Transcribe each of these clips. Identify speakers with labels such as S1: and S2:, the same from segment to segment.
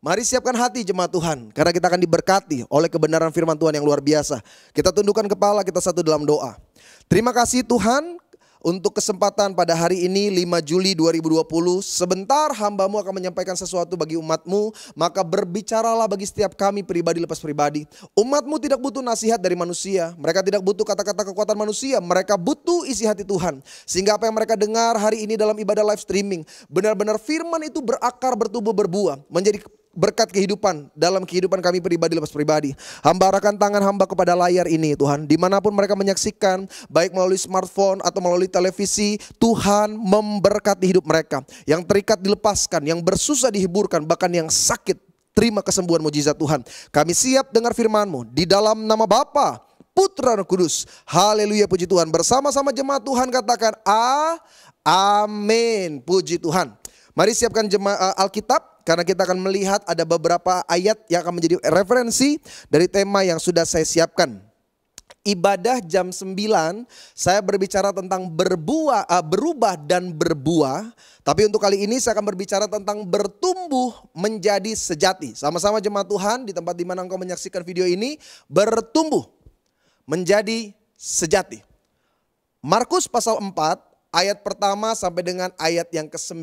S1: Mari siapkan hati jemaat Tuhan, karena kita akan diberkati oleh kebenaran firman Tuhan yang luar biasa. Kita tundukkan kepala kita satu dalam doa. Terima kasih Tuhan untuk kesempatan pada hari ini 5 Juli 2020. Sebentar hamba-Mu akan menyampaikan sesuatu bagi umat-Mu, maka berbicaralah bagi setiap kami pribadi lepas pribadi. Umat-Mu tidak butuh nasihat dari manusia, mereka tidak butuh kata-kata kekuatan manusia, mereka butuh isi hati Tuhan. Sehingga apa yang mereka dengar hari ini dalam ibadah live streaming, benar-benar firman itu berakar, bertumbuh, berbuah, menjadi berkat kehidupan dalam kehidupan kami pribadi lepas pribadi. Hamba arahkan tangan hamba kepada layar ini Tuhan. Dimanapun mereka menyaksikan, baik melalui smartphone atau melalui televisi, Tuhan memberkati hidup mereka. Yang terikat dilepaskan, yang bersusah dihiburkan, bahkan yang sakit terima kesembuhan mujizat Tuhan. Kami siap dengar firman-Mu di dalam nama Bapa, Putra, Roh Kudus. Haleluya, puji Tuhan. Bersama-sama jemaat Tuhan katakan amin. Puji Tuhan. Mari siapkan Alkitab, karena kita akan melihat ada beberapa ayat yang akan menjadi referensi dari tema yang sudah saya siapkan. Ibadah jam 9 saya berbicara tentang berubah dan berbuah. Tapi untuk kali ini saya akan berbicara tentang bertumbuh menjadi sejati. Sama-sama jemaat Tuhan di tempat di mana engkau menyaksikan video ini, bertumbuh menjadi sejati. Markus pasal 4 ayat pertama sampai dengan ayat yang ke-9.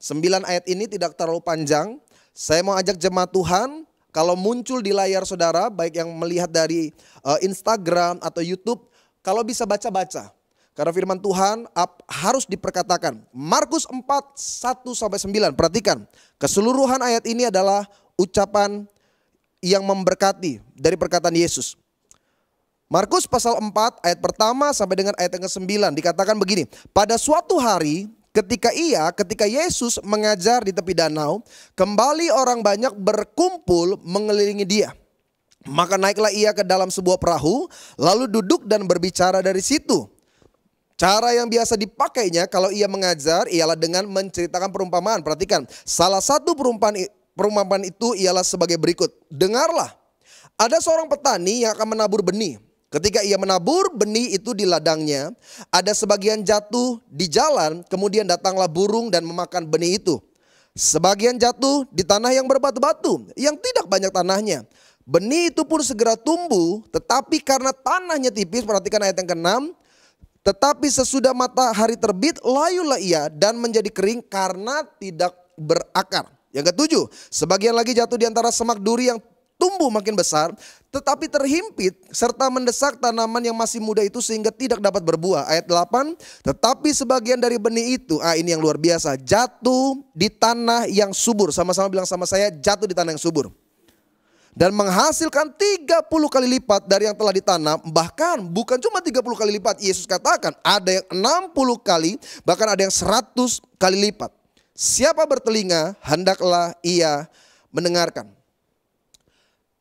S1: 9 ayat ini tidak terlalu panjang. Saya mau ajak jemaat Tuhan, kalau muncul di layar saudara, baik yang melihat dari Instagram atau YouTube, kalau bisa baca-baca. Karena firman Tuhan harus diperkatakan. Markus 4, 1-9, perhatikan. Keseluruhan ayat ini adalah ucapan yang memberkati dari perkataan Yesus. Markus pasal 4 ayat pertama sampai dengan ayat yang ke-9 dikatakan begini. Pada suatu hari ketika Yesus mengajar di tepi danau, kembali orang banyak berkumpul mengelilingi dia. Maka naiklah ia ke dalam sebuah perahu, lalu duduk dan berbicara dari situ. Cara yang biasa dipakainya kalau ia mengajar ialah dengan menceritakan perumpamaan. Perhatikan, salah satu perumpamaan itu ialah sebagai berikut. Dengarlah, ada seorang petani yang akan menabur benih. Ketika ia menabur benih itu di ladangnya, ada sebagian jatuh di jalan, kemudian datanglah burung dan memakan benih itu. Sebagian jatuh di tanah yang berbatu-batu, yang tidak banyak tanahnya. Benih itu pun segera tumbuh, tetapi karena tanahnya tipis, perhatikan ayat yang ke-6, tetapi sesudah matahari terbit, layulah ia dan menjadi kering karena tidak berakar. Yang ke-7, sebagian lagi jatuh di antara semak duri yang tumbuh makin besar, tetapi terhimpit serta mendesak tanaman yang masih muda itu sehingga tidak dapat berbuah. Ayat 8, tetapi sebagian dari benih itu, ini yang luar biasa, jatuh di tanah yang subur. Sama-sama bilang sama saya, jatuh di tanah yang subur. Dan menghasilkan 30 kali lipat dari yang telah ditanam. Bahkan bukan cuma 30 kali lipat, Yesus katakan ada yang 60 kali, bahkan ada yang 100 kali lipat. Siapa bertelinga, hendaklah ia mendengarkan.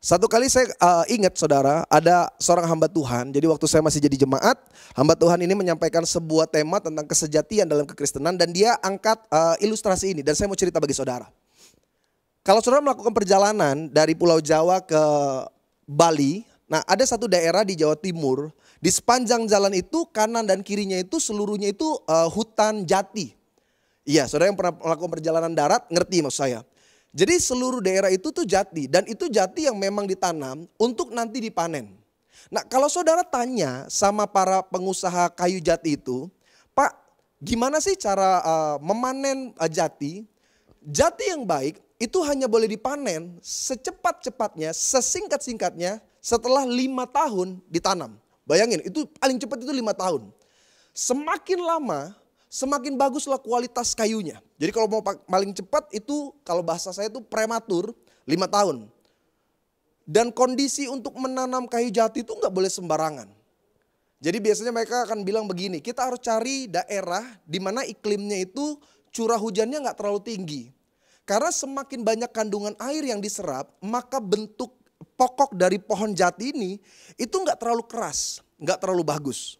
S1: Satu kali saya ingat saudara, ada seorang hamba Tuhan. Jadi waktu saya masih jadi jemaat, hamba Tuhan ini menyampaikan sebuah tema tentang kesejatian dalam kekristenan. Dan dia angkat ilustrasi ini, dan saya mau cerita bagi saudara. Kalau saudara melakukan perjalanan dari Pulau Jawa ke Bali, nah ada satu daerah di Jawa Timur. Di sepanjang jalan itu kanan dan kirinya itu seluruhnya itu hutan jati. Iya, saudara yang pernah melakukan perjalanan darat ngerti maksud saya. Jadi seluruh daerah itu tuh jati, dan itu jati yang memang ditanam untuk nanti dipanen. Nah kalau saudara tanya sama para pengusaha kayu jati itu, Pak gimana sih cara memanen jati? Jati yang baik itu hanya boleh dipanen secepat-cepatnya, sesingkat-singkatnya setelah 5 tahun ditanam. Bayangin itu paling cepat itu 5 tahun. Semakin lama semakin baguslah kualitas kayunya. Jadi kalau mau paling cepat itu kalau bahasa saya itu prematur 5 tahun. Dan kondisi untuk menanam kayu jati itu nggak boleh sembarangan. Jadi biasanya mereka akan bilang begini, kita harus cari daerah di mana iklimnya itu curah hujannya nggak terlalu tinggi. Karena semakin banyak kandungan air yang diserap, maka bentuk pokok dari pohon jati ini itu nggak terlalu keras, nggak terlalu bagus.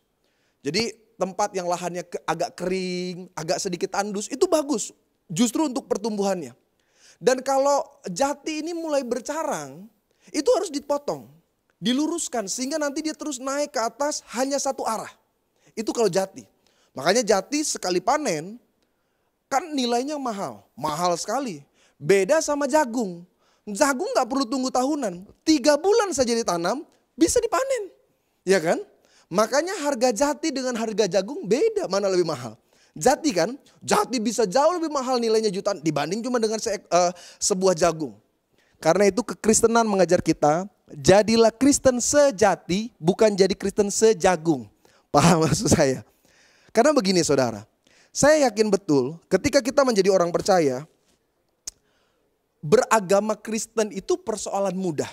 S1: Jadi tempat yang lahannya agak kering, agak sedikit tandus, itu bagus justru untuk pertumbuhannya. Dan kalau jati ini mulai bercarang, itu harus dipotong, diluruskan sehingga nanti dia terus naik ke atas hanya satu arah. Itu kalau jati. Makanya jati sekali panen kan nilainya mahal, mahal sekali. Beda sama jagung. Jagung nggak perlu tunggu tahunan. 3 bulan saja ditanam, bisa dipanen. Ya kan? Makanya harga jati dengan harga jagung beda, mana lebih mahal. Jati kan, jati bisa jauh lebih mahal nilainya jutaan dibanding cuma dengan sebuah jagung. Karena itu kekristenan mengajar kita, jadilah Kristen sejati, bukan jadi Kristen sejagung. Paham maksud saya? Karena begini saudara, saya yakin betul ketika kita menjadi orang percaya, beragama Kristen itu persoalan mudah.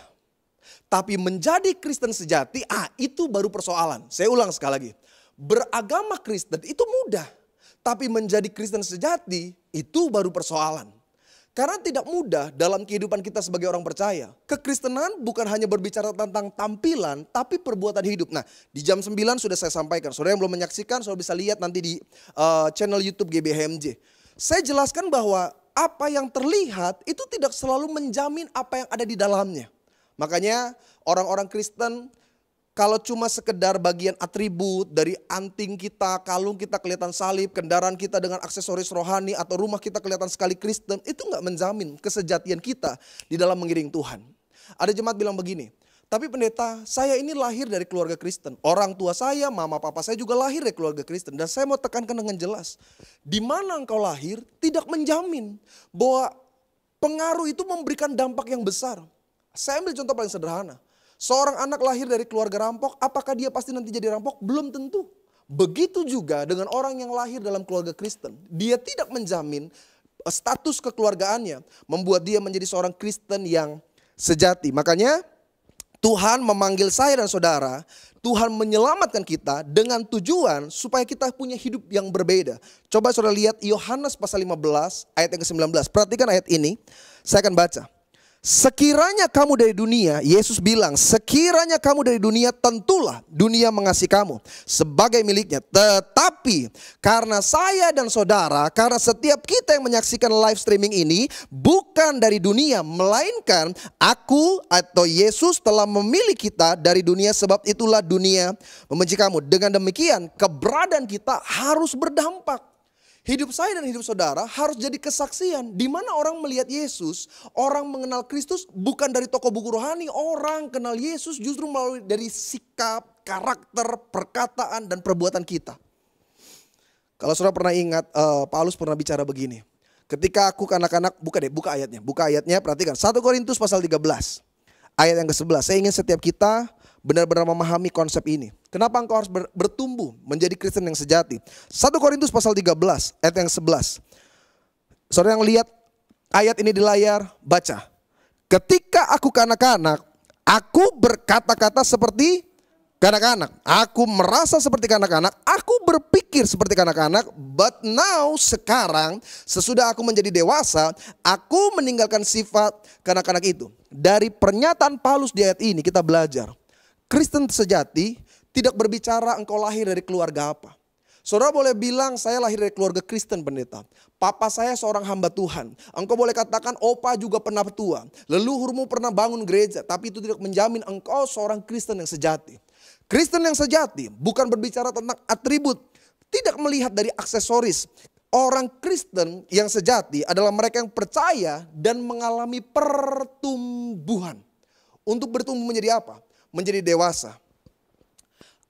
S1: Tapi menjadi Kristen sejati, itu baru persoalan. Saya ulang sekali lagi. Beragama Kristen itu mudah. Tapi menjadi Kristen sejati, itu baru persoalan. Karena tidak mudah dalam kehidupan kita sebagai orang percaya. Kekristenan bukan hanya berbicara tentang tampilan, tapi perbuatan hidup. Nah, di jam 9 sudah saya sampaikan. Saudara yang belum menyaksikan, saudara bisa lihat nanti di channel YouTube GBHMJ. Saya jelaskan bahwa apa yang terlihat itu tidak selalu menjamin apa yang ada di dalamnya. Makanya orang-orang Kristen kalau cuma sekedar bagian atribut dari anting kita, kalung kita kelihatan salib, kendaraan kita dengan aksesoris rohani atau rumah kita kelihatan sekali Kristen, itu nggak menjamin kesejatian kita di dalam mengiring Tuhan. Ada jemaat bilang begini, tapi pendeta saya ini lahir dari keluarga Kristen. Orang tua saya, mama papa saya juga lahir dari keluarga Kristen. Dan saya mau tekankan dengan jelas, di mana engkau lahir tidak menjamin bahwa pengaruh itu memberikan dampak yang besar. Saya ambil contoh paling sederhana. Seorang anak lahir dari keluarga rampok, apakah dia pasti nanti jadi rampok? Belum tentu. Begitu juga dengan orang yang lahir dalam keluarga Kristen. Dia tidak menjamin status kekeluargaannya membuat dia menjadi seorang Kristen yang sejati. Makanya Tuhan memanggil saya dan saudara, Tuhan menyelamatkan kita dengan tujuan supaya kita punya hidup yang berbeda. Coba saudara lihat Yohanes pasal 15 ayat yang ke-19. Perhatikan ayat ini, saya akan baca. Sekiranya kamu dari dunia, Yesus bilang, sekiranya kamu dari dunia, tentulah dunia mengasihi kamu sebagai miliknya. Tetapi karena saya dan saudara, karena setiap kita yang menyaksikan live streaming ini bukan dari dunia, melainkan aku atau Yesus telah memilih kita dari dunia, sebab itulah dunia membenci kamu. Dengan demikian keberadaan kita harus berdampak. Hidup saya dan hidup saudara harus jadi kesaksian di mana orang melihat Yesus, orang mengenal Kristus bukan dari toko buku rohani, orang kenal Yesus justru melalui dari sikap, karakter, perkataan dan perbuatan kita. Kalau saudara pernah ingat, Paulus pernah bicara begini. Ketika aku kanak-kanak, buka ayatnya, perhatikan. 1 Korintus pasal 13, ayat yang ke-11. Saya ingin setiap kita benar-benar memahami konsep ini. Kenapa engkau harus bertumbuh menjadi Kristen yang sejati? 1 Korintus pasal 13 ayat yang 11. Saudara yang lihat ayat ini di layar, baca. Ketika aku kanak-kanak, aku berkata-kata seperti kanak-kanak. Aku merasa seperti kanak-kanak, aku berpikir seperti kanak-kanak. But now, sekarang sesudah aku menjadi dewasa, aku meninggalkan sifat kanak-kanak itu. Dari pernyataan Paulus di ayat ini kita belajar. Kristen sejati tidak berbicara engkau lahir dari keluarga apa. Saudara boleh bilang saya lahir dari keluarga Kristen pendeta. Papa saya seorang hamba Tuhan. Engkau boleh katakan opa juga pernah tua. Leluhurmu pernah bangun gereja. Tapi itu tidak menjamin engkau seorang Kristen yang sejati. Kristen yang sejati bukan berbicara tentang atribut. Tidak melihat dari aksesoris. Orang Kristen yang sejati adalah mereka yang percaya dan mengalami pertumbuhan. Untuk bertumbuh menjadi apa? Menjadi dewasa.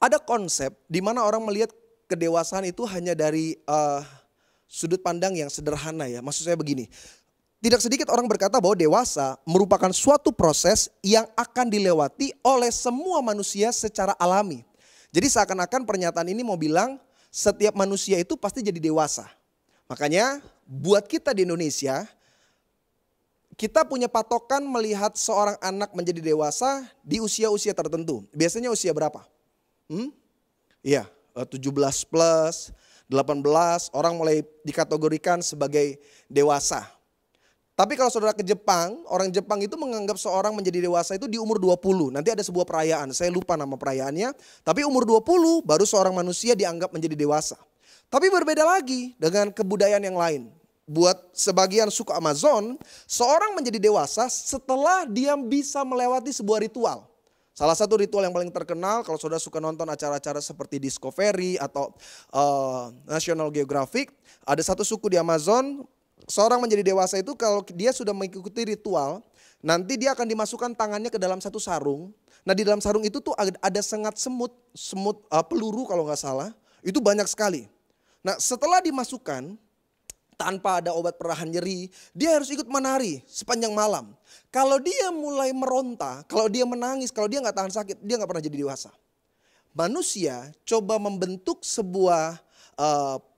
S1: Ada konsep di mana orang melihat kedewasaan itu hanya dari sudut pandang yang sederhana ya. Maksud saya begini, tidak sedikit orang berkata bahwa dewasa merupakan suatu proses yang akan dilewati oleh semua manusia secara alami. Jadi seakan-akan pernyataan ini mau bilang setiap manusia itu pasti jadi dewasa. Makanya buat kita di Indonesia, kita punya patokan melihat seorang anak menjadi dewasa di usia-usia tertentu. Biasanya usia berapa? Iya, 17 plus, 18, orang mulai dikategorikan sebagai dewasa. Tapi kalau saudara ke Jepang, orang Jepang itu menganggap seorang menjadi dewasa itu di umur 20. Nanti ada sebuah perayaan, saya lupa nama perayaannya. Tapi umur 20 baru seorang manusia dianggap menjadi dewasa. Tapi berbeda lagi dengan kebudayaan yang lain. Buat sebagian suku Amazon, seorang menjadi dewasa setelah dia bisa melewati sebuah ritual. Salah satu ritual yang paling terkenal kalau saudara suka nonton acara-acara seperti Discovery atau National Geographic. Ada satu suku di Amazon, seorang menjadi dewasa itu kalau dia sudah mengikuti ritual, nanti dia akan dimasukkan tangannya ke dalam satu sarung. Nah di dalam sarung itu tuh ada sengat semut peluru kalau nggak salah, itu banyak sekali. Nah setelah dimasukkan, tanpa ada obat perahan nyeri, dia harus ikut menari sepanjang malam. Kalau dia mulai meronta, kalau dia menangis, kalau dia nggak tahan sakit, dia nggak pernah jadi dewasa. Manusia coba membentuk sebuah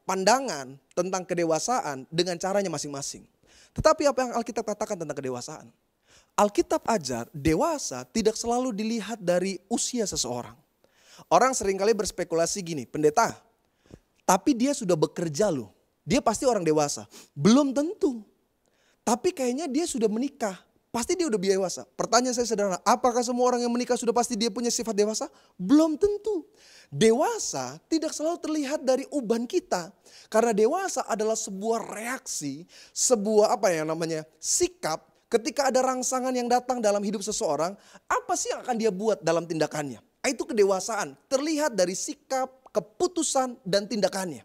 S1: pandangan tentang kedewasaan dengan caranya masing-masing. Tetapi apa yang Alkitab katakan tentang kedewasaan? Alkitab ajar dewasa tidak selalu dilihat dari usia seseorang. Orang seringkali berspekulasi gini, pendeta, tapi dia sudah bekerja loh. Dia pasti orang dewasa. Belum tentu. Tapi kayaknya dia sudah menikah. Pasti dia udah dewasa. Pertanyaan saya sederhana, apakah semua orang yang menikah sudah pasti dia punya sifat dewasa? Belum tentu. Dewasa tidak selalu terlihat dari uban kita. Karena dewasa adalah sebuah reaksi, sebuah sikap ketika ada rangsangan yang datang dalam hidup seseorang, apa sih yang akan dia buat dalam tindakannya? Itu kedewasaan, terlihat dari sikap, keputusan, dan tindakannya.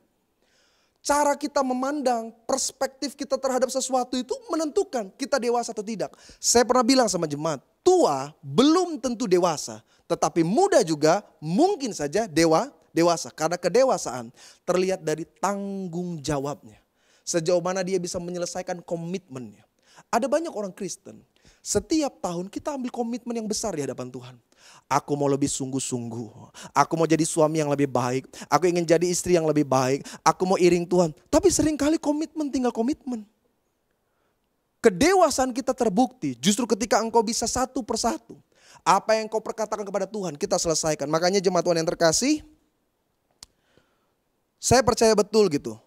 S1: Cara kita memandang, perspektif kita terhadap sesuatu itu menentukan kita dewasa atau tidak. Saya pernah bilang sama jemaat, tua belum tentu dewasa, tetapi muda juga mungkin saja dewasa. Karena kedewasaan terlihat dari tanggung jawabnya. Sejauh mana dia bisa menyelesaikan komitmennya. Ada banyak orang Kristen, setiap tahun kita ambil komitmen yang besar di hadapan Tuhan. Aku mau lebih sungguh-sungguh. Aku mau jadi suami yang lebih baik. Aku ingin jadi istri yang lebih baik. Aku mau iring Tuhan. Tapi seringkali komitmen tinggal komitmen. Kedewasaan kita terbukti justru ketika engkau bisa satu persatu. Apa yang kau perkatakan kepada Tuhan kita selesaikan. Makanya jemaat Tuhan yang terkasih, saya percaya betul gitu.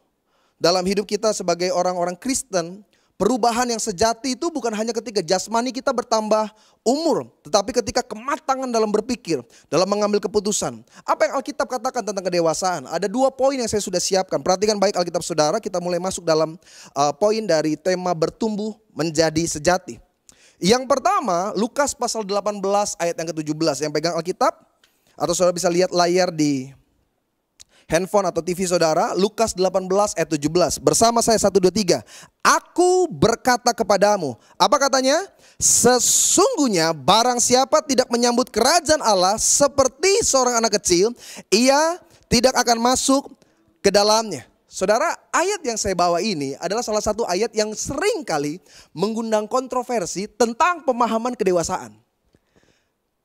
S1: Dalam hidup kita sebagai orang-orang Kristen, perubahan yang sejati itu bukan hanya ketika jasmani kita bertambah umur, tetapi ketika kematangan dalam berpikir, dalam mengambil keputusan. Apa yang Alkitab katakan tentang kedewasaan? Ada 2 poin yang saya sudah siapkan. Perhatikan baik Alkitab saudara, kita mulai masuk dalam poin dari tema bertumbuh menjadi sejati. Yang pertama, Lukas pasal 18 ayat yang ke-17. Yang pegang Alkitab, atau saudara bisa lihat layar di handphone atau TV saudara, Lukas 18 ayat 17. Bersama saya 1, 2, 3. Aku berkata kepadamu. Apa katanya? Sesungguhnya barang siapa tidak menyambut kerajaan Allah seperti seorang anak kecil, ia tidak akan masuk ke dalamnya. Saudara, ayat yang saya bawa ini adalah salah satu ayat yang sering kali mengundang kontroversi tentang pemahaman kedewasaan.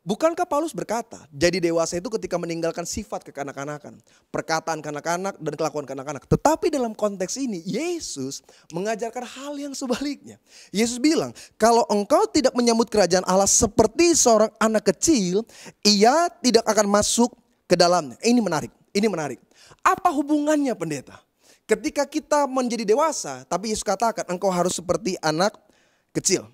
S1: Bukankah Paulus berkata, jadi dewasa itu ketika meninggalkan sifat kekanak-kanakan, perkataan kanak-kanak dan kelakuan kanak-kanak. Tetapi dalam konteks ini, Yesus mengajarkan hal yang sebaliknya. Yesus bilang, kalau engkau tidak menyambut kerajaan Allah seperti seorang anak kecil, ia tidak akan masuk ke dalamnya. Ini menarik. Apa hubungannya pendeta? Ketika kita menjadi dewasa, tapi Yesus katakan engkau harus seperti anak kecil.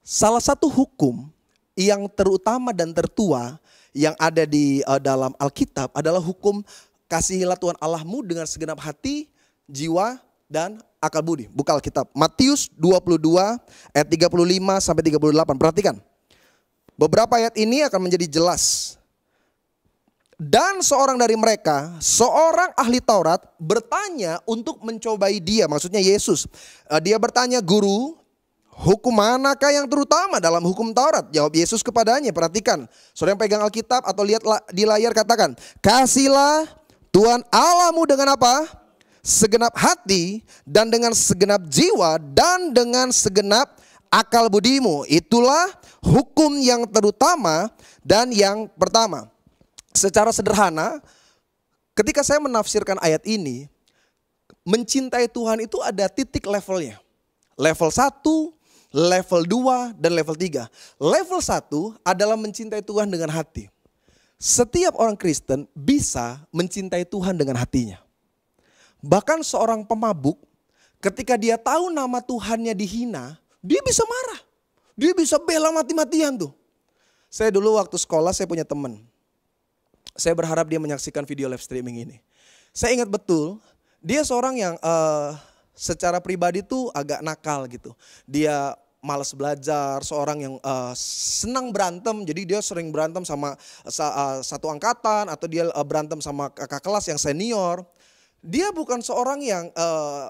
S1: Salah satu hukum yang terutama dan tertua yang ada di dalam Alkitab adalah hukum kasihilah Tuhan Allahmu dengan segenap hati, jiwa, dan akal budi. Buka Alkitab. Matius 22 ayat 35 sampai 38. Perhatikan. Beberapa ayat ini akan menjadi jelas. Dan seorang dari mereka, seorang ahli Taurat bertanya untuk mencobai dia, maksudnya Yesus. Dia bertanya, "Guru, hukum manakah yang terutama dalam hukum Taurat?" Jawab Yesus kepadanya, perhatikan. Saudara yang pegang Alkitab atau lihat di layar katakan, "Kasihlah Tuhan Allahmu dengan apa? Segenap hati dan dengan segenap jiwa dan dengan segenap akal budimu." Itulah hukum yang terutama dan yang pertama. Secara sederhana, ketika saya menafsirkan ayat ini, mencintai Tuhan itu ada titik levelnya. Level 1, level 2, dan level 3. Level 1 adalah mencintai Tuhan dengan hati. Setiap orang Kristen bisa mencintai Tuhan dengan hatinya. Bahkan seorang pemabuk, ketika dia tahu nama Tuhannya dihina, dia bisa marah. Dia bisa bela mati-matian tuh. Saya dulu waktu sekolah saya punya teman. Saya berharap dia menyaksikan video live streaming ini. Saya ingat betul, dia seorang yang secara pribadi tuh agak nakal gitu. Dia malas belajar, seorang yang senang berantem. Jadi dia sering berantem sama satu angkatan atau dia berantem sama kakak kelas yang senior. Dia bukan seorang yang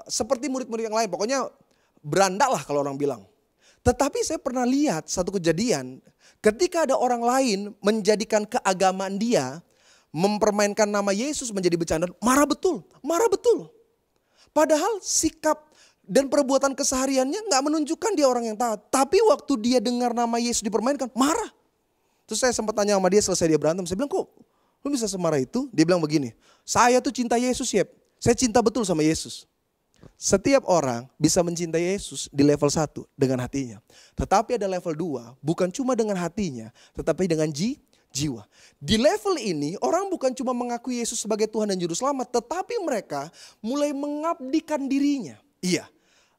S1: seperti murid-murid yang lain. Pokoknya berandak lah kalau orang bilang. Tetapi saya pernah lihat satu kejadian. Ketika ada orang lain menjadikan keagamaan dia, mempermainkan nama Yesus menjadi bercanda, marah betul, marah betul. Padahal sikap dan perbuatan kesehariannya gak menunjukkan dia orang yang taat. Tapi waktu dia dengar nama Yesus dipermainkan, marah. Terus saya sempat tanya sama dia selesai dia berantem. Saya bilang, kok lu bisa semarah itu? Dia bilang begini, saya tuh cinta Yesus ya. Saya cinta betul sama Yesus. Setiap orang bisa mencintai Yesus di level 1 dengan hatinya. Tetapi ada level 2, bukan cuma dengan hatinya, tetapi dengan jiwa. Di level ini orang bukan cuma mengakui Yesus sebagai Tuhan dan Juru Selamat, tetapi mereka mulai mengabdikan dirinya. Iya,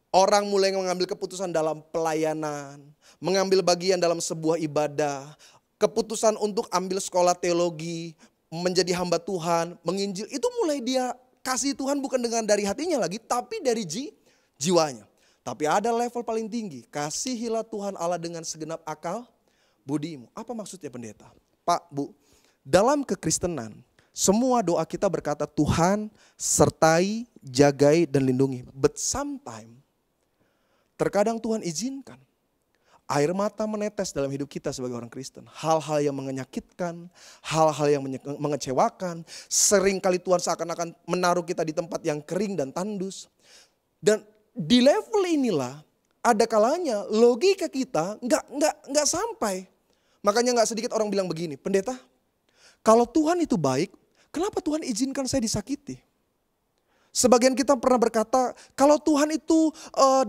S1: orang mulai mengambil keputusan dalam pelayanan, mengambil bagian dalam sebuah ibadah, keputusan untuk ambil sekolah teologi, menjadi hamba Tuhan, menginjil, itu mulai dia kasih Tuhan bukan dengan dari hatinya lagi, tapi dari jiwanya. Tapi ada level paling tinggi, kasihilah Tuhan Allah dengan segenap akal budimu. Apa maksudnya pendeta? Pak, Bu, dalam kekristenan, semua doa kita berkata Tuhan sertai, jagai, dan lindungi. But sometimes, terkadang Tuhan izinkan air mata menetes dalam hidup kita sebagai orang Kristen. Hal-hal yang menyakitkan, hal-hal yang mengecewakan. Seringkali Tuhan seakan-akan menaruh kita di tempat yang kering dan tandus. Dan di level inilah ada kalanya logika kita nggak sampai. Makanya nggak sedikit orang bilang begini, pendeta, kalau Tuhan itu baik, kenapa Tuhan izinkan saya disakiti? Sebagian kita pernah berkata, kalau Tuhan itu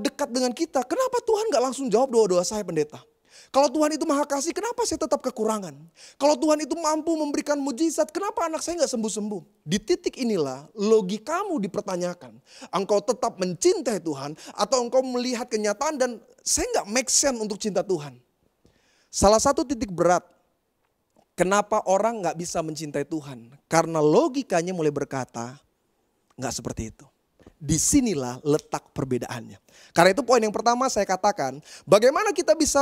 S1: dekat dengan kita, kenapa Tuhan gak langsung jawab doa-doa saya pendeta? Kalau Tuhan itu maha kasih, kenapa saya tetap kekurangan? Kalau Tuhan itu mampu memberikan mujizat, kenapa anak saya gak sembuh-sembuh? Di titik inilah logikamu dipertanyakan. Engkau tetap mencintai Tuhan atau engkau melihat kenyataan dan saya gak make sense untuk cinta Tuhan. Salah satu titik berat, kenapa orang gak bisa mencintai Tuhan? Karena logikanya mulai berkata, nggak seperti itu. Disinilah letak perbedaannya. Karena itu poin yang pertama saya katakan, bagaimana kita bisa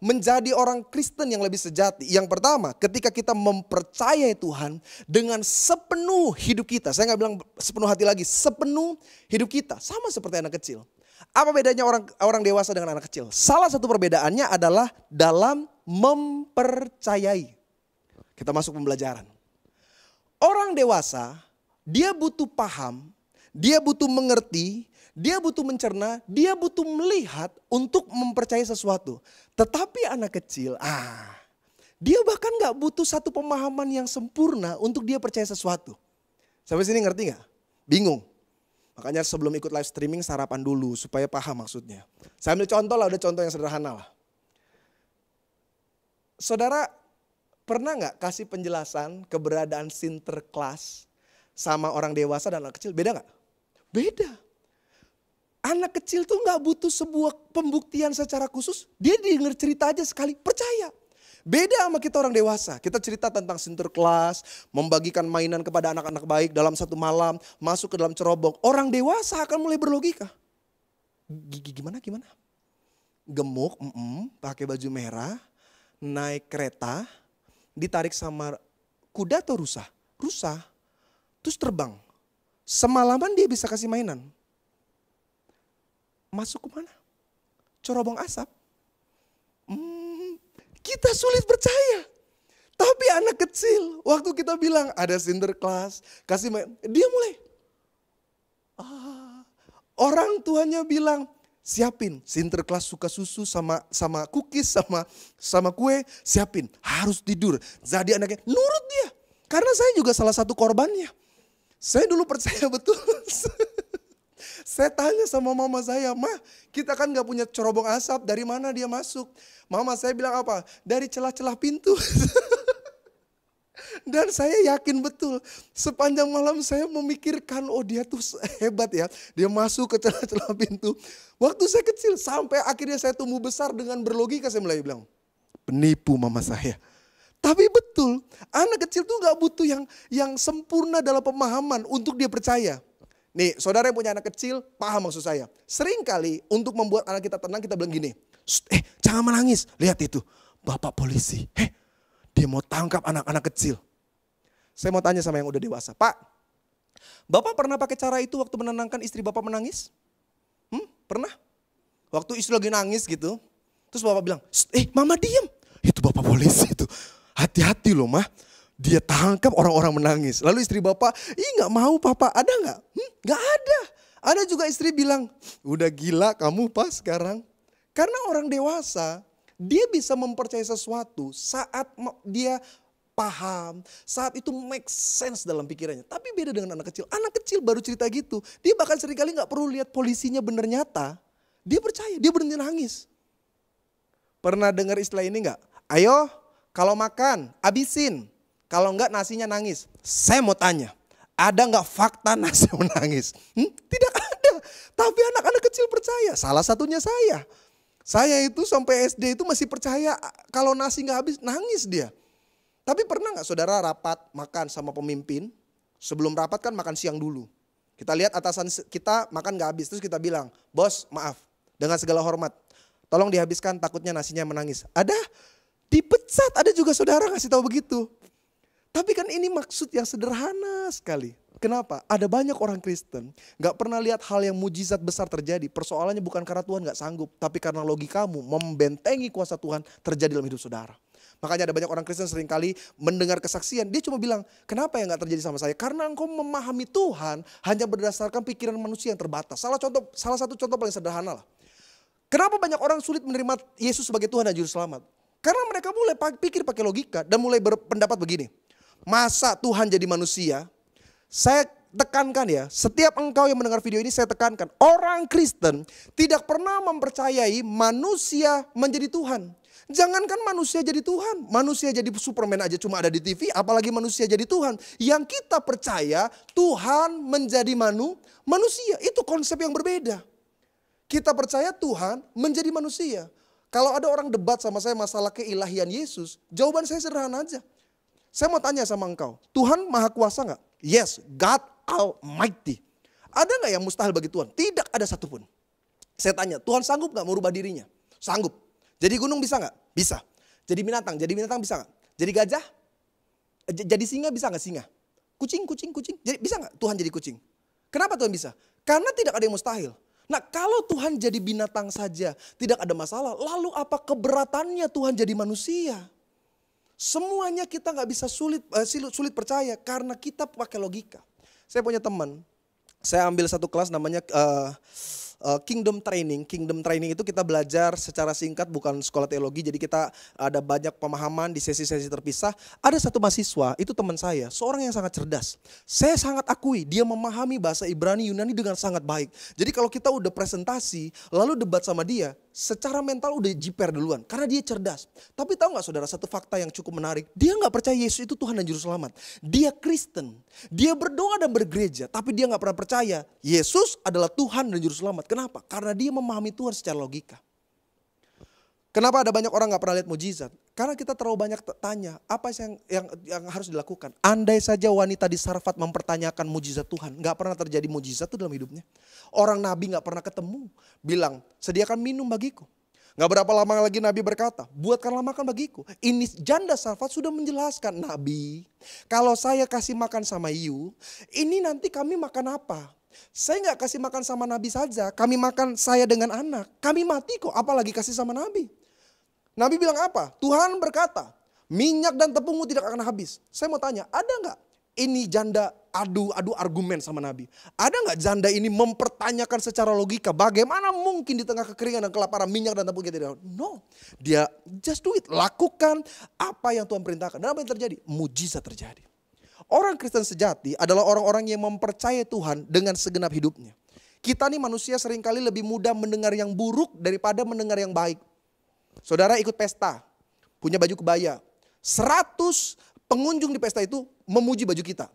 S1: menjadi orang Kristen yang lebih sejati. Yang pertama, ketika kita mempercayai Tuhan dengan sepenuh hidup kita. Saya nggak bilang sepenuh hati lagi, sepenuh hidup kita. Sama seperti anak kecil. Apa bedanya orang dewasa dengan anak kecil? Salah satu perbedaannya adalah dalam mempercayai. Kita masuk pembelajaran. Orang dewasa, dia butuh paham, dia butuh mengerti, dia butuh mencerna, dia butuh melihat untuk mempercayai sesuatu. Tetapi anak kecil, dia bahkan gak butuh satu pemahaman yang sempurna untuk dia percaya sesuatu. Sampai sini ngerti gak? Bingung. Makanya sebelum ikut live streaming sarapan dulu supaya paham maksudnya. Saya ambil contoh lah, udah contoh yang sederhana lah. Saudara pernah gak kasih penjelasan keberadaan Sinterklas sama orang dewasa dan anak kecil, beda gak? Beda. Anak kecil tuh gak butuh sebuah pembuktian secara khusus. Dia denger cerita aja sekali, percaya. Beda sama kita orang dewasa. Kita cerita tentang Sinterklas, membagikan mainan kepada anak-anak baik dalam satu malam, masuk ke dalam cerobong. Orang dewasa akan mulai berlogika. Gimana? Gemuk, pakai baju merah, naik kereta, ditarik sama kuda atau rusa? Rusa. Terus terbang. Semalaman dia bisa kasih mainan. Masuk ke mana? Cerobong asap. Kita sulit percaya. Tapi anak kecil, waktu kita bilang ada Sinterklas, kasih mainan, dia mulai. Orang tuanya bilang, siapin Sinterklas suka susu sama cookies sama kue, siapin, harus tidur. Jadi anaknya nurut dia. Karena saya juga salah satu korbannya. Saya dulu percaya betul. Saya tanya sama mama saya, "Ma, kita kan gak punya cerobong asap, dari mana dia masuk?" Mama saya bilang apa? Dari celah-celah pintu. Dan saya yakin betul, sepanjang malam saya memikirkan, oh dia tuh hebat ya. Dia masuk ke celah-celah pintu. Waktu saya kecil, sampai akhirnya saya tumbuh besar dengan berlogika, saya mulai bilang, penipu mama saya. Tapi betul, anak kecil tuh gak butuh yang sempurna dalam pemahaman untuk dia percaya. Nih, saudara yang punya anak kecil, paham maksud saya. Sering kali untuk membuat anak kita tenang, kita bilang gini, jangan menangis, lihat itu, bapak polisi. Dia mau tangkap anak-anak kecil. Saya mau tanya sama yang udah dewasa, Pak, Bapak pernah pakai cara itu waktu menenangkan istri Bapak menangis? Pernah? Waktu istri lagi nangis gitu, terus Bapak bilang, mama diem. Itu Bapak polisi itu. Hati-hati loh mah, dia tangkap orang-orang menangis. Lalu istri Bapak, gak mau Papa, ada gak? Gak ada. Ada juga istri bilang, udah gila kamu pas sekarang. Karena orang dewasa, dia bisa mempercayai sesuatu saat dia paham, saat itu make sense dalam pikirannya. Tapi beda dengan anak kecil. Anak kecil baru cerita gitu, dia bahkan seringkali gak perlu lihat polisinya bener nyata. Dia percaya, dia berhenti nangis. Pernah dengar istilah ini gak? Ayo kalau makan, abisin. Kalau enggak nasinya nangis. Saya mau tanya, ada gak fakta nasi menangis? Tidak ada. Tapi anak-anak kecil percaya. Salah satunya saya. Saya itu sampai SD itu masih percaya kalau nasi gak habis, nangis dia. Tapi pernah gak saudara rapat makan sama pemimpin? Sebelum rapat kan makan siang dulu. Kita lihat atasan kita makan gak habis. Terus kita bilang, bos maaf dengan segala hormat. Tolong dihabiskan, takutnya nasinya menangis. Ada dipecat, ada juga saudara ngasih tahu begitu. Tapi kan ini maksud yang sederhana sekali. Kenapa? Ada banyak orang Kristen gak pernah lihat hal yang mujizat besar terjadi. Persoalannya bukan karena Tuhan gak sanggup, tapi karena logikamu membentengi kuasa Tuhan terjadi dalam hidup saudara. Makanya ada banyak orang Kristen seringkali mendengar kesaksian, dia cuma bilang, kenapa yang gak terjadi sama saya? Karena engkau memahami Tuhan hanya berdasarkan pikiran manusia yang terbatas. Salah satu contoh paling sederhana lah. Kenapa banyak orang sulit menerima Yesus sebagai Tuhan dan Juru Selamat? Karena mereka mulai pikir pakai logika dan mulai berpendapat begini. Masa Tuhan jadi manusia? Saya tekankan ya, setiap engkau yang mendengar video ini saya tekankan. Orang Kristen tidak pernah mempercayai manusia menjadi Tuhan. Jangankan manusia jadi Tuhan, manusia jadi Superman aja cuma ada di TV, apalagi manusia jadi Tuhan. Yang kita percaya Tuhan menjadi manusia, itu konsep yang berbeda. Kita percaya Tuhan menjadi manusia. Kalau ada orang debat sama saya masalah keilahian Yesus, jawaban saya sederhana aja. Saya mau tanya sama engkau, Tuhan maha kuasa gak? Yes, God Almighty. Ada gak yang mustahil bagi Tuhan? Tidak ada satupun. Saya tanya, Tuhan sanggup gak merubah dirinya? Sanggup. Jadi gunung bisa gak? Bisa. Jadi binatang bisa gak? Jadi gajah? Jadi singa bisa gak singa? Kucing. Jadi bisa gak Tuhan jadi kucing? Kenapa Tuhan bisa? Karena tidak ada yang mustahil. Nah kalau Tuhan jadi binatang saja tidak ada masalah, lalu apa keberatannya Tuhan jadi manusia? Semuanya kita gak bisa sulit percaya karena kita pakai logika. Saya punya teman, saya ambil satu kelas namanya Kingdom Training. Kingdom Training itu kita belajar secara singkat, bukan sekolah teologi. Jadi kita ada banyak pemahaman di sesi-sesi terpisah. Ada satu mahasiswa, itu teman saya, seorang yang sangat cerdas. Saya sangat akui, dia memahami bahasa Ibrani Yunani dengan sangat baik. Jadi kalau kita udah presentasi, lalu debat sama dia, secara mental udah jiper duluan. Karena dia cerdas. Tapi tahu gak saudara, satu fakta yang cukup menarik. Dia gak percaya Yesus itu Tuhan dan Juru Selamat. Dia Kristen. Dia berdoa dan bergereja. Tapi dia gak pernah percaya Yesus adalah Tuhan dan Juru Selamat. Kenapa? Karena dia memahami Tuhan secara logika. Kenapa ada banyak orang gak pernah lihat mujizat? Karena kita terlalu banyak tanya, apa yang harus dilakukan? Andai saja wanita di Sarfat mempertanyakan mujizat Tuhan, gak pernah terjadi mujizat itu dalam hidupnya. Orang Nabi gak pernah ketemu, bilang sediakan minum bagiku. Gak berapa lama lagi Nabi berkata, buatkanlah makan bagiku. Ini janda Sarfat sudah menjelaskan, Nabi, kalau saya kasih makan sama you, ini nanti kami makan apa? Saya gak kasih makan sama Nabi saja, kami makan saya dengan anak. Kami mati kok, apalagi kasih sama Nabi. Nabi bilang apa? Tuhan berkata, minyak dan tepungmu tidak akan habis. Saya mau tanya, ada gak ini janda adu argumen sama Nabi? Ada gak janda ini mempertanyakan secara logika, bagaimana mungkin di tengah kekeringan dan kelaparan minyak dan tepung kita tidak? No, dia just do it, lakukan apa yang Tuhan perintahkan. Dan apa yang terjadi? Mujizat terjadi. Orang Kristen sejati adalah orang-orang yang mempercayai Tuhan dengan segenap hidupnya. Kita nih manusia seringkali lebih mudah mendengar yang buruk daripada mendengar yang baik. Saudara ikut pesta, punya baju kebaya. 100 pengunjung di pesta itu memuji baju kita.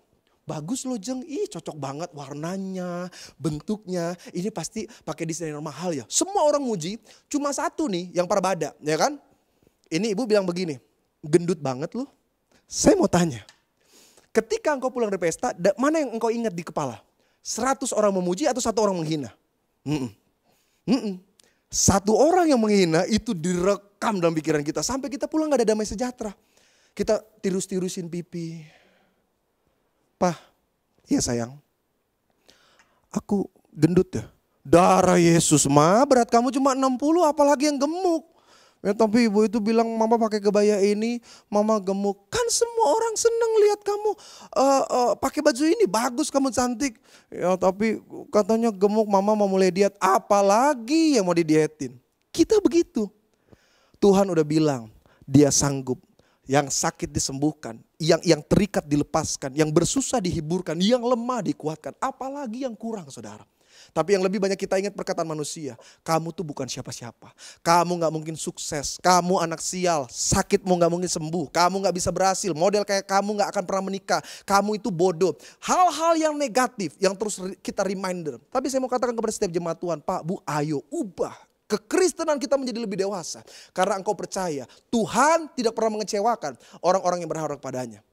S1: Bagus loh Jeng, cocok banget warnanya, bentuknya. Ini pasti pakai desainer mahal ya. Semua orang muji, cuma satu nih yang parabada, ya kan? Ini ibu bilang begini, gendut banget loh. Saya mau tanya, ketika engkau pulang dari pesta, mana yang engkau ingat di kepala? 100 orang memuji atau 1 orang menghina? Satu orang yang menghina itu direkam dalam pikiran kita. Sampai kita pulang gak ada damai sejahtera. Kita tirus-tirusin pipi. Pah, iya sayang, aku gendut ya. Darah Yesus mah berat kamu cuma 60 apalagi yang gemuk. Ya, tapi ibu itu bilang mama pakai kebaya ini, mama gemuk. Kan semua orang seneng lihat kamu pakai baju ini, bagus kamu cantik. Ya tapi katanya gemuk, mama mau mulai diet, apalagi yang mau didietin. Kita begitu. Tuhan udah bilang dia sanggup. Yang sakit disembuhkan, yang terikat dilepaskan, yang bersusah dihiburkan, yang lemah dikuatkan. Apalagi yang kurang saudara. Tapi yang lebih banyak kita ingat perkataan manusia. Kamu tuh bukan siapa-siapa. Kamu gak mungkin sukses. Kamu anak sial. Sakitmu gak mungkin sembuh. Kamu gak bisa berhasil. Model kayak kamu gak akan pernah menikah. Kamu itu bodoh. Hal-hal yang negatif yang terus kita reminder. Tapi saya mau katakan kepada setiap jemaat Tuhan. Pak, Bu, ayo ubah. Kekristenan kita menjadi lebih dewasa. Karena engkau percaya Tuhan tidak pernah mengecewakan orang-orang yang berharap padanya.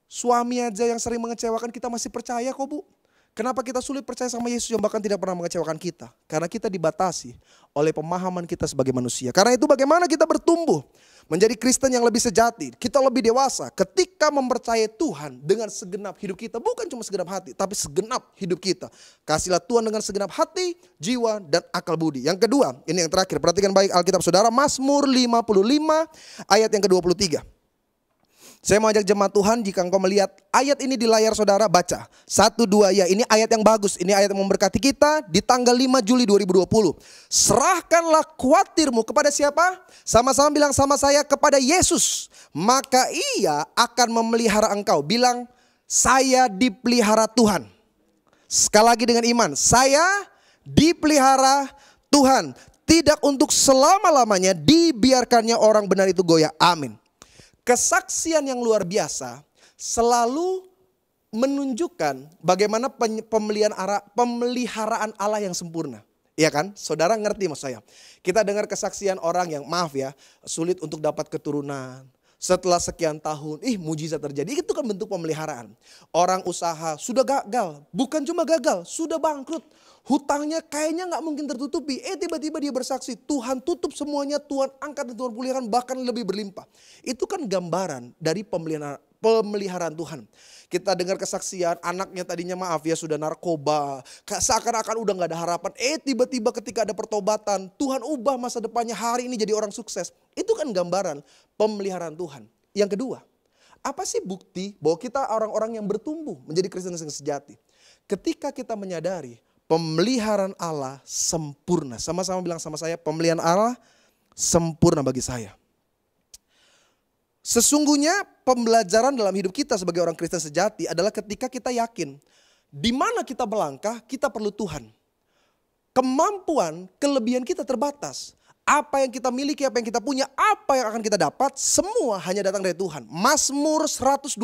S1: Suami aja yang sering mengecewakan kita masih percaya kok Bu. Kenapa kita sulit percaya sama Yesus yang bahkan tidak pernah mengecewakan kita? Karena kita dibatasi oleh pemahaman kita sebagai manusia. Karena itu bagaimana kita bertumbuh menjadi Kristen yang lebih sejati. Kita lebih dewasa ketika mempercayai Tuhan dengan segenap hidup kita. Bukan cuma segenap hati, tapi segenap hidup kita. Kasihlah Tuhan dengan segenap hati, jiwa, dan akal budi. Yang kedua, ini yang terakhir. Perhatikan baik Alkitab saudara. Mazmur 55 ayat yang ke-23. Saya mau ajak jemaat Tuhan, jika engkau melihat ayat ini di layar saudara, baca. 1, 2, ya ini ayat yang bagus. Ini ayat yang memberkati kita di tanggal 5 Juli 2020. Serahkanlah khawatirmu kepada siapa? Sama-sama bilang sama saya, kepada Yesus. Maka ia akan memelihara engkau. Bilang, saya dipelihara Tuhan. Sekali lagi dengan iman, saya dipelihara Tuhan. Tidak untuk selama-lamanya dibiarkannya orang benar itu goyah. Amin. Kesaksian yang luar biasa selalu menunjukkan bagaimana pemeliharaan Allah yang sempurna. Iya kan? Saudara ngerti maksud saya. Kita dengar kesaksian orang yang maaf ya, sulit untuk dapat keturunan. Setelah sekian tahun, mujizat terjadi. Itu kan bentuk pemeliharaan. Orang usaha sudah gagal, bukan cuma gagal, sudah bangkrut. Hutangnya kayaknya gak mungkin tertutupi. Tiba-tiba dia bersaksi, Tuhan tutup semuanya, Tuhan angkat dan Tuhan pulihkan bahkan lebih berlimpah. Itu kan gambaran dari pemeliharaan Tuhan. Kita dengar kesaksian anaknya tadinya maaf ya sudah narkoba. Seakan-akan udah gak ada harapan. Tiba-tiba ketika ada pertobatan, Tuhan ubah masa depannya, hari ini jadi orang sukses. Itu kan gambaran pemeliharaan Tuhan. Yang kedua, apa sih bukti bahwa kita orang-orang yang bertumbuh menjadi Kristen yang sejati? Ketika kita menyadari pemeliharaan Allah sempurna. Sama-sama bilang sama saya, pemeliharaan Allah sempurna bagi saya. Sesungguhnya pembelajaran dalam hidup kita sebagai orang Kristen sejati adalah ketika kita yakin di mana kita melangkah, kita perlu Tuhan. Kemampuan, kelebihan kita terbatas. Apa yang kita miliki, apa yang kita punya, apa yang akan kita dapat, semua hanya datang dari Tuhan. Mazmur 127,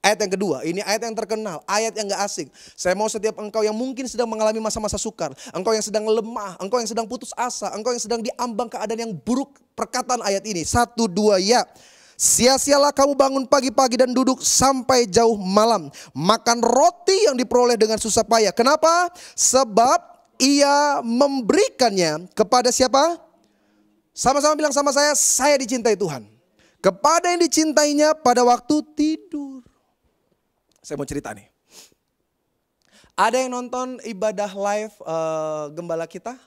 S1: ayat yang kedua. Ini ayat yang terkenal, ayat yang gak asing. Saya mau setiap engkau yang mungkin sedang mengalami masa-masa sukar, engkau yang sedang lemah, engkau yang sedang putus asa, engkau yang sedang diambang keadaan yang buruk, perkataan ayat ini. 1, 2, ya. Sia-sialah kamu bangun pagi-pagi dan duduk sampai jauh malam. Makan roti yang diperoleh dengan susah payah. Kenapa? Sebab ia memberikannya kepada siapa? Sama-sama bilang sama saya dicintai Tuhan. Kepada yang dicintainya pada waktu tidur. Saya mau cerita nih. Ada yang nonton ibadah live gembala kita?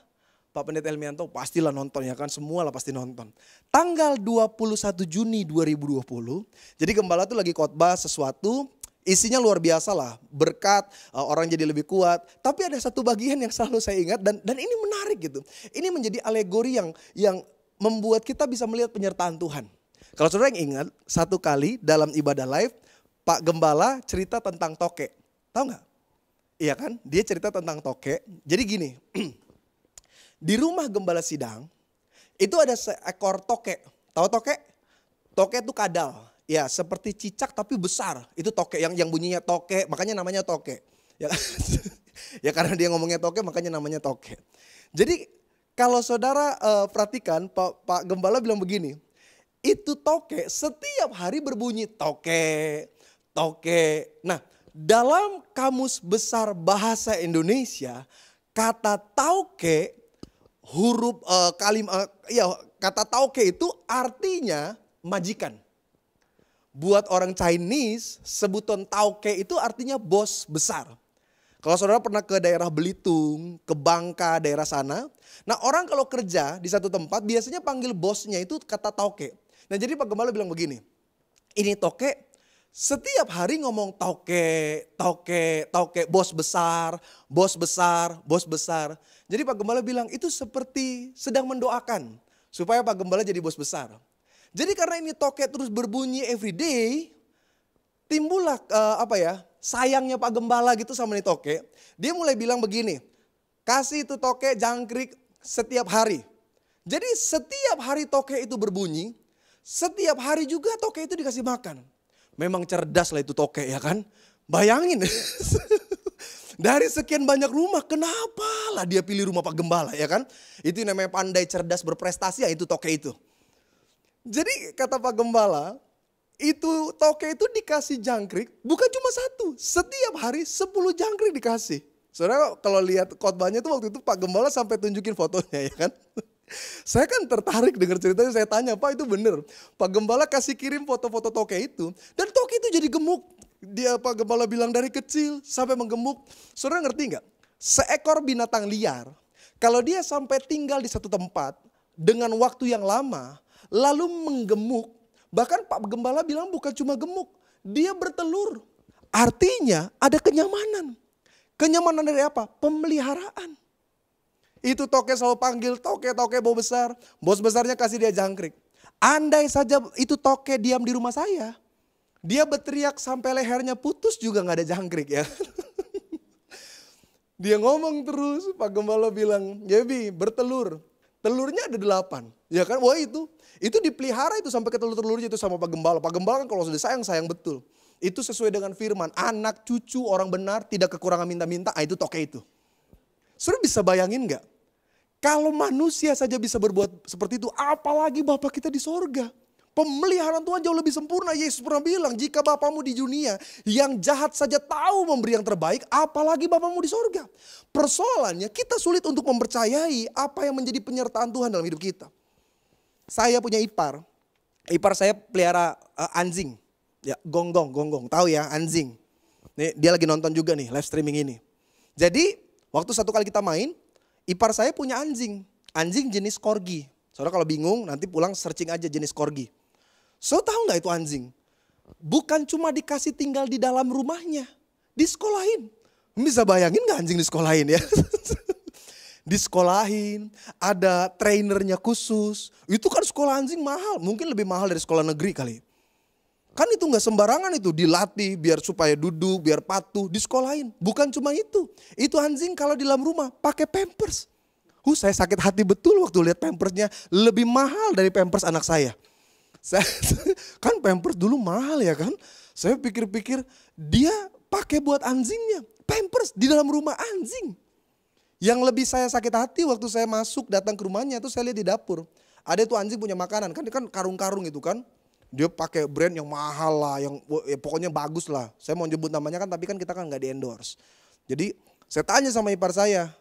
S1: Pak Pendeta Elmianto pastilah nonton ya kan, semua lah pasti nonton. Tanggal 21 Juni 2020, jadi gembala tuh lagi khotbah sesuatu, isinya luar biasa lah, berkat, orang jadi lebih kuat. Tapi ada satu bagian yang selalu saya ingat dan ini menarik gitu. Ini menjadi alegori yang membuat kita bisa melihat penyertaan Tuhan. Kalau saudara yang ingat, satu kali dalam ibadah live, Pak Gembala cerita tentang tokek. Tahu nggak? Iya kan? Dia cerita tentang tokek. Jadi gini, di rumah gembala sidang, itu ada seekor tokek. Tahu tokek? Tokek itu kadal. Ya seperti cicak tapi besar. Itu tokek yang bunyinya tokek, makanya namanya tokek. Ya, ya karena dia ngomongnya tokek makanya namanya tokek. Jadi kalau saudara perhatikan Pak Gembala bilang begini. Itu tokek setiap hari berbunyi tokek, tokek. Nah dalam Kamus Besar Bahasa Indonesia kata tauke huruf kata tauke itu artinya majikan. Buat orang Chinese sebutan tauke itu artinya bos besar. Kalau saudara pernah ke daerah Belitung, ke Bangka, daerah sana. Nah orang kalau kerja di satu tempat biasanya panggil bosnya itu kata toke. Nah jadi Pak Gembala bilang begini, ini toke setiap hari ngomong toke, toke, toke, bos besar, bos besar, bos besar. Jadi Pak Gembala bilang itu seperti sedang mendoakan supaya Pak Gembala jadi bos besar. Jadi karena ini toke terus berbunyi every day, timbullah sayangnya Pak Gembala gitu sama nih toke. Dia mulai bilang begini, kasih itu toke jangkrik setiap hari. Jadi setiap hari toke itu berbunyi, setiap hari juga toke itu dikasih makan. Memang cerdas lah itu toke ya kan. Bayangin dari sekian banyak rumah kenapa lah dia pilih rumah Pak Gembala ya kan. Itu namanya pandai cerdas berprestasi ya itu toke itu. Jadi kata Pak Gembala, itu toke itu dikasih jangkrik bukan cuma satu. Setiap hari 10 jangkrik dikasih. Saudara kalau lihat khotbahnya itu waktu itu Pak Gembala sampai tunjukin fotonya ya kan. Saya kan tertarik dengar ceritanya, saya tanya, Pak itu bener. Pak Gembala kasih kirim foto-foto toke itu. Dan toke itu jadi gemuk. Dia Pak Gembala bilang dari kecil sampai menggemuk. Saudara ngerti nggak? Seekor binatang liar, kalau dia sampai tinggal di satu tempat dengan waktu yang lama, lalu menggemuk. Bahkan Pak Gembala bilang bukan cuma gemuk, dia bertelur. Artinya ada kenyamanan. Kenyamanan dari apa? Pemeliharaan. Itu toke selalu panggil toke bos besar. Bos besarnya kasih dia jangkrik. Andai saja itu toke diam di rumah saya, dia berteriak sampai lehernya putus juga gak ada jangkrik ya. Dia ngomong terus, Pak Gembala bilang, Yebi bertelur. Telurnya ada 8. Ya kan, wah itu dipelihara itu sampai ke telur-telurnya itu sama Pak Gembala. Pak Gembala kan kalau sudah sayang betul. Itu sesuai dengan firman, anak cucu orang benar tidak kekurangan minta-minta, itu toke itu. Saudara bisa bayangin gak? Kalau manusia saja bisa berbuat seperti itu, apalagi Bapa kita di sorga. Pemeliharaan Tuhan jauh lebih sempurna. Yesus pernah bilang, jika Bapamu di dunia yang jahat saja tahu memberi yang terbaik, apalagi Bapamu di sorga. Persoalannya kita sulit untuk mempercayai apa yang menjadi penyertaan Tuhan dalam hidup kita. Saya punya ipar. Ipar saya pelihara anjing. Ya, gonggong. Tahu ya anjing. Nih, dia lagi nonton juga nih live streaming ini. Jadi waktu satu kali kita main, ipar saya punya anjing. Anjing jenis corgi. Saudara kalau bingung nanti pulang searching aja jenis corgi. So tahu nggak itu anjing? Bukan cuma dikasih tinggal di dalam rumahnya. Disekolahin. Bisa bayangin nggak anjing disekolahin ya? Disekolahin, ada trainernya khusus. Itu kan sekolah anjing mahal. Mungkin lebih mahal dari sekolah negeri kali. Kan itu nggak sembarangan itu, dilatih biar supaya duduk, biar patuh, disekolahin. Bukan cuma itu. Itu anjing kalau di dalam rumah pakai pampers. Saya sakit hati betul waktu lihat pampersnya lebih mahal dari pampers anak saya. Kan pampers dulu mahal ya kan. Saya pikir-pikir dia pakai buat anjingnya. Pampers di dalam rumah anjing. Yang lebih saya sakit hati waktu saya masuk datang ke rumahnya itu saya lihat di dapur. Ada tuh anjing punya makanan, kan karung-karung itu kan. Dia pakai brand yang mahal lah, yang pokoknya bagus lah. Saya mau nyebut namanya kan, tapi kan kita kan nggak di endorse. Jadi saya tanya sama ipar saya,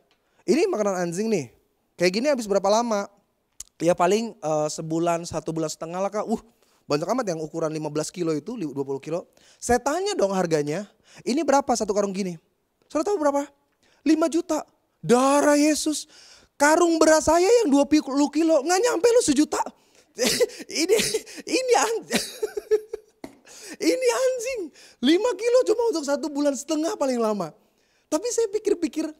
S1: ini makanan anjing nih, kayak gini habis berapa lama? Ya paling sebulan, 1,5 bulan lah kak. Banyak amat yang ukuran 15 kilo itu, 20 kilo. Saya tanya dong harganya, ini berapa satu karung gini? Saudara tahu berapa? 5 juta. Darah Yesus, karung beras saya yang 20 kilo, nggak nyampe lu 1 juta. ini anjing. Ini anjing 5 kilo cuma untuk 1,5 bulan paling lama. Tapi saya pikir-pikir,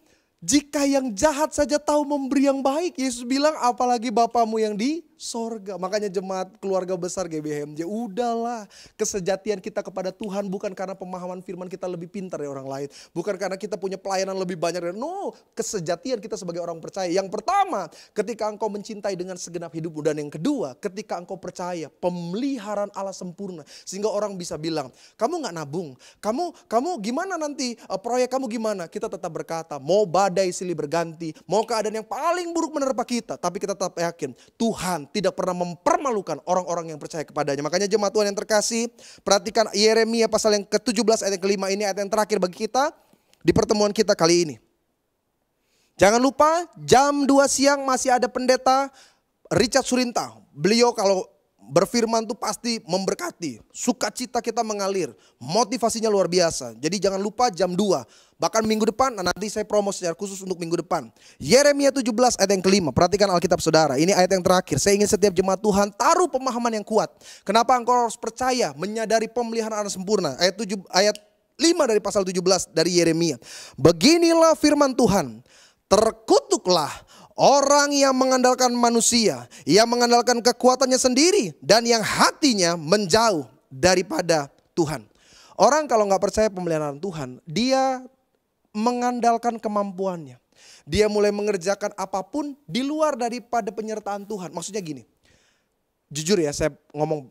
S1: jika yang jahat saja tahu memberi yang baik, Yesus bilang apalagi Bapamu yang di sorga. Makanya jemaat keluarga besar GBHMJ, udahlah, kesejatian kita kepada Tuhan bukan karena pemahaman firman kita lebih pintar dari orang lain. Bukan karena kita punya pelayanan lebih banyak. No, kesejatian kita sebagai orang percaya. Yang pertama, ketika engkau mencintai dengan segenap hidupmu. Dan yang kedua, ketika engkau percaya pemeliharaan Allah sempurna. Sehingga orang bisa bilang, kamu gak nabung. Kamu gimana nanti, proyek kamu gimana? Kita tetap berkata, mau badai silih berganti, mau keadaan yang paling buruk menerpa kita. Tapi kita tetap yakin, Tuhan tidak pernah mempermalukan orang-orang yang percaya kepadanya. Makanya jemaat Tuhan yang terkasih, perhatikan Yeremia pasal yang ke-17 ayat yang ke-5 ini, ayat yang terakhir bagi kita di pertemuan kita kali ini. Jangan lupa jam 2 siang masih ada pendeta Richard Surinta. Beliau kalau Berfirman tuh pasti memberkati. Sukacita kita mengalir. Motivasinya luar biasa. Jadi jangan lupa jam 2. Bahkan minggu depan, nanti saya promo secara khusus untuk minggu depan. Yeremia 17 ayat yang kelima. Perhatikan Alkitab saudara. Ini ayat yang terakhir. Saya ingin setiap jemaat Tuhan taruh pemahaman yang kuat. Kenapa engkau harus percaya, menyadari pemeliharaan sempurna. Ayat 5 dari pasal 17 dari Yeremia. Beginilah firman Tuhan. Terkutuklah orang yang mengandalkan manusia, yang mengandalkan kekuatannya sendiri, dan yang hatinya menjauh daripada Tuhan. Orang kalau nggak percaya pemeliharaan Tuhan, dia mengandalkan kemampuannya. Dia mulai mengerjakan apapun di luar daripada penyertaan Tuhan. Maksudnya gini, jujur ya saya ngomong,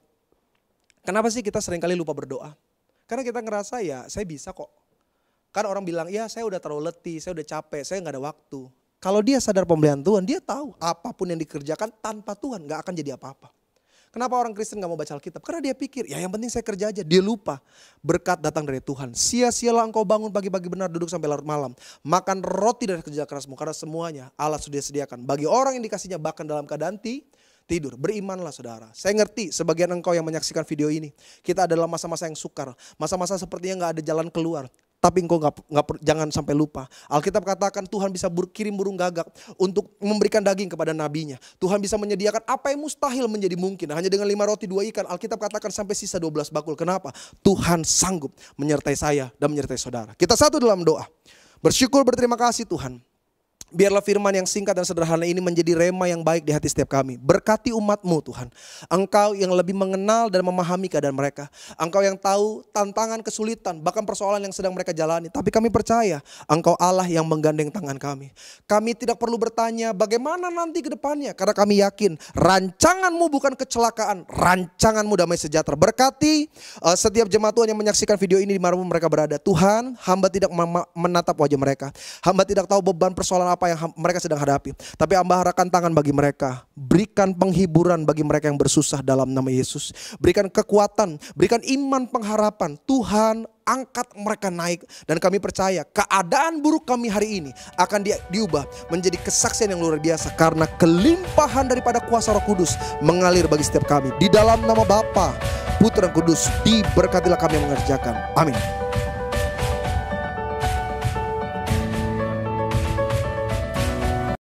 S1: kenapa sih kita seringkali lupa berdoa? Karena kita ngerasa ya saya bisa kok. Kan orang bilang, ya saya udah terlalu letih, saya udah capek, saya gak ada waktu. Kalau dia sadar pemeliharaan Tuhan, dia tahu apapun yang dikerjakan tanpa Tuhan gak akan jadi apa-apa. Kenapa orang Kristen gak mau baca Alkitab? Karena dia pikir, ya yang penting saya kerja aja. Dia lupa, berkat datang dari Tuhan. Sia-sialah engkau bangun pagi-pagi benar, duduk sampai larut malam. Makan roti dari kerja kerasmu, karena semuanya Allah sudah sediakan. Bagi orang yang dikasihnya bahkan dalam keadaan tidur. Berimanlah saudara. Saya ngerti sebagian engkau yang menyaksikan video ini, kita adalah masa-masa yang sukar. Masa-masa sepertinya gak ada jalan keluar. Tapi engkau jangan sampai lupa. Alkitab katakan Tuhan bisa kirim burung gagak untuk memberikan daging kepada nabinya. Tuhan bisa menyediakan apa yang mustahil menjadi mungkin. Hanya dengan 5 roti 2 ikan. Alkitab katakan sampai sisa 12 bakul. Kenapa? Tuhan sanggup menyertai saya dan menyertai saudara. Kita satu dalam doa. Bersyukur, berterima kasih Tuhan. Biarlah firman yang singkat dan sederhana ini menjadi rema yang baik di hati setiap kami. Berkati umat-Mu Tuhan. Engkau yang lebih mengenal dan memahami keadaan mereka. Engkau yang tahu tantangan, kesulitan, bahkan persoalan yang sedang mereka jalani. Tapi kami percaya Engkau Allah yang menggandeng tangan kami. Kami tidak perlu bertanya bagaimana nanti ke depannya. Karena kami yakin rancangan-Mu bukan kecelakaan. Rancangan-Mu damai sejahtera. Berkati setiap jemaat Tuhan yang menyaksikan video ini dimanapun mereka berada. Tuhan, hamba tidak menatap wajah mereka. Hamba tidak tahu beban persoalan apa yang mereka sedang hadapi. Tapi hamba harapkan tangan bagi mereka. Berikan penghiburan bagi mereka yang bersusah dalam nama Yesus. Berikan kekuatan, berikan iman pengharapan. Tuhan, angkat mereka naik. Dan kami percaya keadaan buruk kami hari ini akan diubah menjadi kesaksian yang luar biasa. Karena kelimpahan daripada kuasa Roh Kudus mengalir bagi setiap kami. Di dalam nama Bapa, Putra dan Kudus, diberkatilah kami yang mengerjakan. Amin.